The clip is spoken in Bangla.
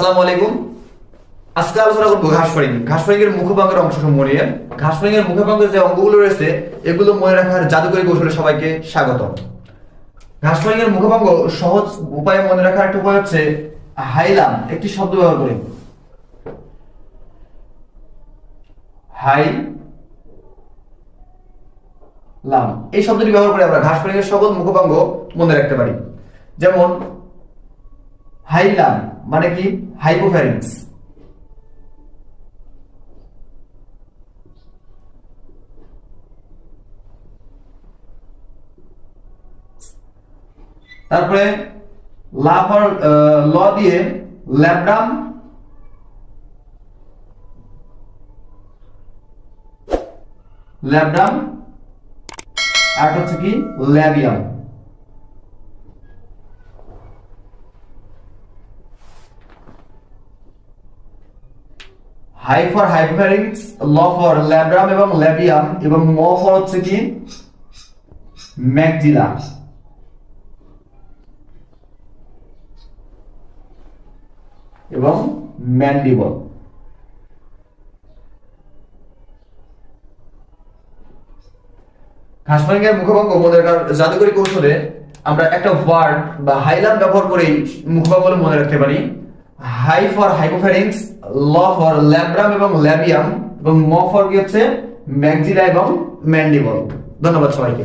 আসসালামু আলাইকুম। আজকে আলোচনা করবো ঘাসফড়িং। ঘাসফড়িং এর মুখভঙ্গের অংশসমূহ নিয়ে। ঘাসফড়িং এর মুখভঙ্গের যে অঙ্গগুলো রয়েছে এগুলো মনে রাখার জাদুকরী কৌশলে সবাইকে স্বাগত। ঘাসফড়িং এর মুখভঙ্গ সহজ উপায়ে মনে রাখার একটা উপায় হচ্ছে হাইলাম একটি শব্দ ব্যবহার করি। হাই লাম এই শব্দটি ব্যবহার করে আমরা ঘাসফড়িং এর সকল মুখভঙ্গ মনে রাখতে পারি। যেমন হাইলাম মানে কি? হাইপোফ্যারিংস। তারপরে লা ফর ল দিয়ে ল্যাব্রাম, ল্যাব্রাম আর হচ্ছে কি ল্যাবিয়াম। হাই ফর হাইপোফ্যারিংস, ল ফর ল্যাব্রাম এবং ল্যাবিয়াম এবং ম ফর হচ্ছে কি ম্যাক্সিলা এবং ম্যান্ডিবল। ঘাসফড়িং এর মুখভঙ্গ মনে রাখার জাদুকরী কৌশলে আমরা একটা ওয়ার্ড বা হাইলাম ব্যবহার করেই মুখভঙ্গ মনে রাখতে পারি। হাই ফর হাইপোফ্যারিংস, ল ফর ল্যাব্রাম এবং ল্যাবিয়াম এবং ম ফর কি হচ্ছে ম্যাক্সিলা এবং ম্যান্ডিবল। ধন্যবাদ সবাইকে।